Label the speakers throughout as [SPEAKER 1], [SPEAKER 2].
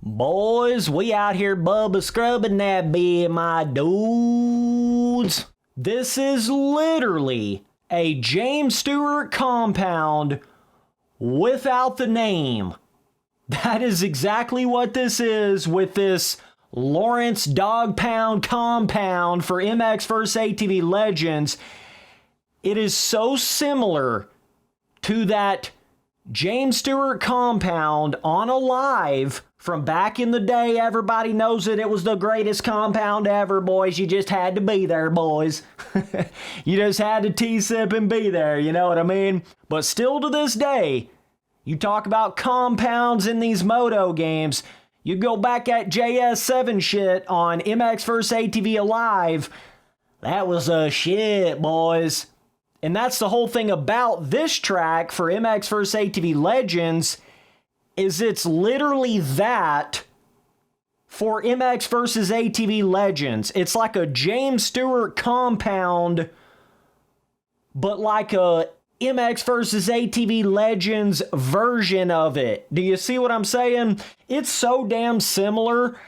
[SPEAKER 1] Boys, we out here Bubba scrubbing that beer, my dudes. This is literally a James Stewart compound without the name. That is exactly what this is with this Lawrence Dog Pound compound for MX vs. ATV Legends. It is so similar to that James Stewart compound on Alive from back in the day. Everybody knows it. It was the greatest compound ever, boys. You just had to be there, boys. You just had to T-sip and be there, you know what I mean? But still to this day, you talk about compounds in these moto games, you go back at JS7 shit on MX vs. ATV Alive, that was a shit, boys. And that's the whole thing about this track for MX vs. ATV Legends, is it's literally that for MX vs. ATV Legends. It's like a James Stewart compound, but like a MX vs. ATV Legends version of it. Do you see what I'm saying? It's so damn similar.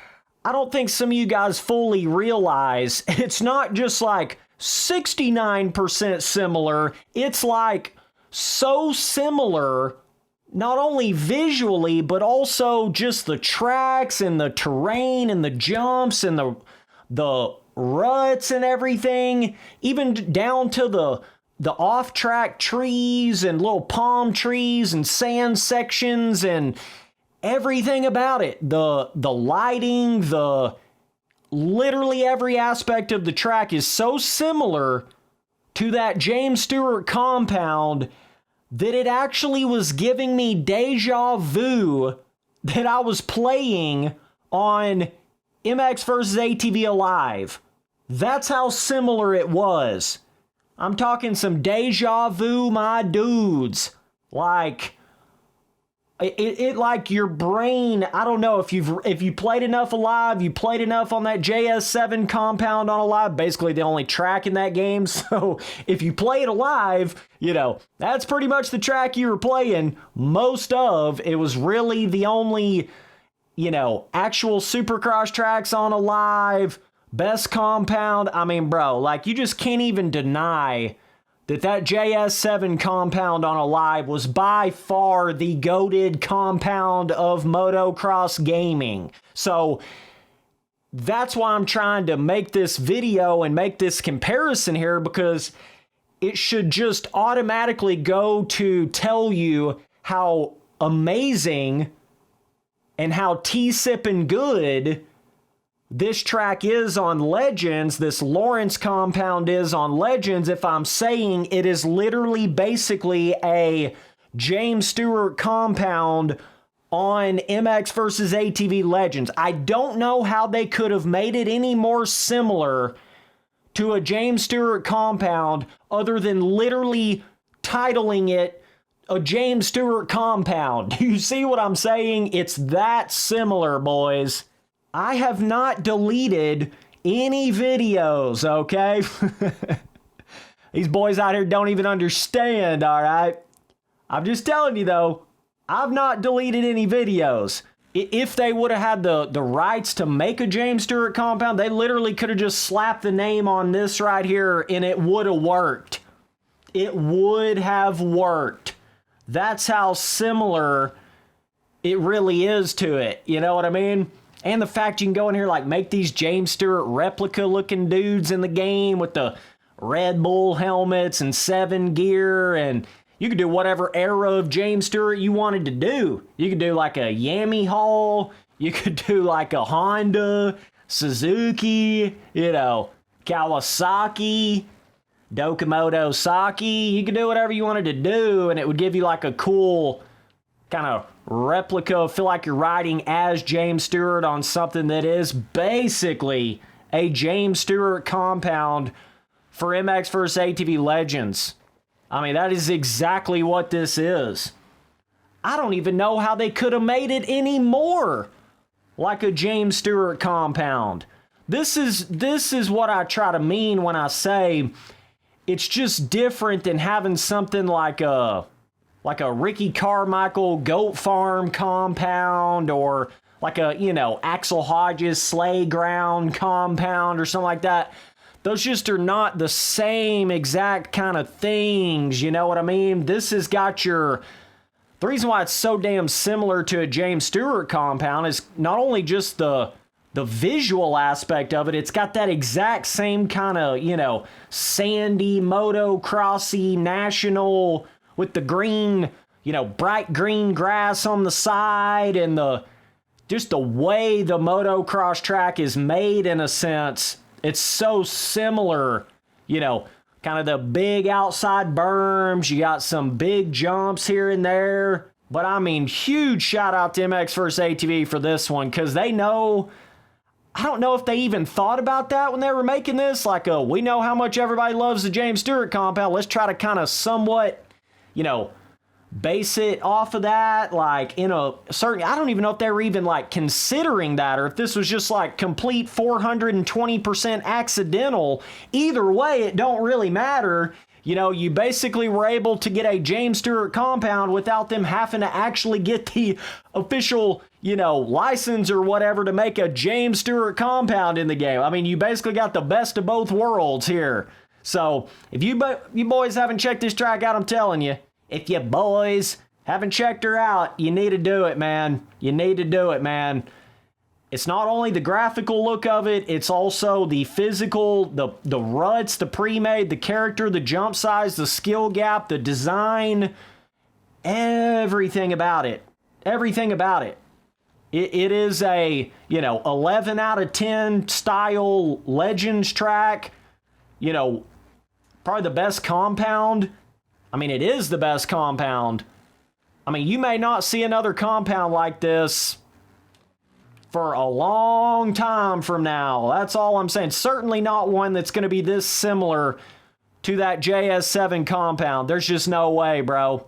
[SPEAKER 1] I don't think some of you guys fully realize it's not just like 69% similar. It's like so similar, not only visually, but also just the tracks and the terrain and the jumps and the ruts and everything, even down to the off-track trees and little palm trees and sand sections and everything about it. The lighting, literally every aspect of the track is so similar to that James Stewart compound that it actually was giving me deja vu that I was playing on MX vs. ATV Alive. That's how similar it was. I'm talking some deja vu, my dudes. Like, it like your brain, I don't know, if you played enough Alive, you played enough on that JS7 compound on Alive, basically the only track in that game. So if you played Alive, you know, that's pretty much the track you were playing most of. It was really the only, you know, actual Supercross tracks on Alive. Best compound. I mean, bro, like, you just can't even deny that JS7 compound on Alive was by far the goated compound of motocross gaming. So that's why I'm trying to make this video and make this comparison here, because it should just automatically go to tell you how amazing and how T-sippin' good this track is on Legends, this Lawrence compound is on Legends, if I'm saying it is literally basically a James Stewart compound on MX vs. ATV Legends. I don't know how they could have made it any more similar to a James Stewart compound other than literally titling it a James Stewart compound. Do you see what I'm saying? It's that similar, boys. I have not deleted any videos, okay? These boys out here don't even understand, all right? I'm just telling you, though, I've not deleted any videos. If they would have had the rights to make a James Stewart compound, they literally could have just slapped the name on this right here, and it would have worked. It would have worked. That's how similar it really is to it. You know what I mean? And the fact you can go in here, like, make these James Stewart replica-looking dudes in the game with the Red Bull helmets and 7 gear, and you could do whatever era of James Stewart you wanted to do. You could do, like, a Yamaha, you could do, like, a Honda, Suzuki, you know, Kawasaki, Dokomoto Saki. You could do whatever you wanted to do, and it would give you, like, a cool kind of replica, feel like you're riding as James Stewart on something that is basically a James Stewart compound for MX vs. ATV Legends. I mean, that is exactly what this is. I don't even know how they could have made it any more like a James Stewart compound. This is what I try to mean when I say it's just different than having something like a Ricky Carmichael Goat Farm compound, or like a, Axel Hodges sleigh ground compound or something like that. Those just are not the same exact kind of things, you know what I mean? This has got the reason why it's so damn similar to a James Stewart compound is not only just the visual aspect of it, it's got that exact same kind of, sandy, motocrossy, national, with the green, bright green grass on the side, and just the way the motocross track is made, in a sense, it's so similar, kind of the big outside berms. You got some big jumps here and there. But I mean, huge shout out to MX vs. ATV for this one, because they know, I don't know if they even thought about that when they were making this. Like, we know how much everybody loves the James Stewart compound. Let's try to kind of somewhat, base it off of that, like in a certain, I don't even know if they were even like considering that, or if this was just like complete 420% accidental. Either way, it don't really matter. You basically were able to get a James Stewart compound without them having to actually get the official, license or whatever to make a James Stewart compound in the game. I mean, you basically got the best of both worlds here. So if you boys haven't checked this track out, I'm telling you, if you boys haven't checked her out, you need to do it, man. You need to do it, man. It's not only the graphical look of it, it's also the physical, the ruts, the pre-made, the character, the jump size, the skill gap, the design, everything about it. Everything about it. It is a, 11 out of 10 style Legends track. Probably the best compound. I mean, it is the best compound. I mean, you may not see another compound like this for a long time from now. That's all I'm saying. Certainly not one that's going to be this similar to that JS7 compound. There's just no way, bro.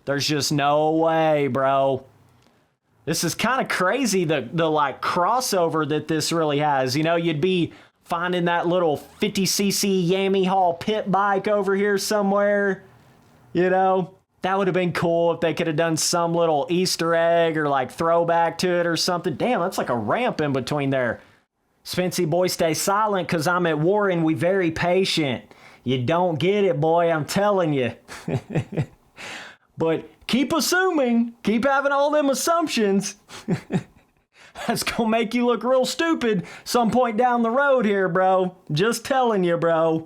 [SPEAKER 1] There's just no way, bro. This is kind of crazy, the like crossover that this really has. You'd be finding that little 50cc Yamaha pit bike over here somewhere. That would have been cool if they could have done some little Easter egg or like throwback to it or something. Damn, that's like a ramp in between there. Spency boy, stay silent, because I'm at war and we very patient. You don't get it, boy, I'm telling you. But keep assuming, keep having all them assumptions. That's gonna make you look real stupid some point down the road here, bro. Just telling you, bro.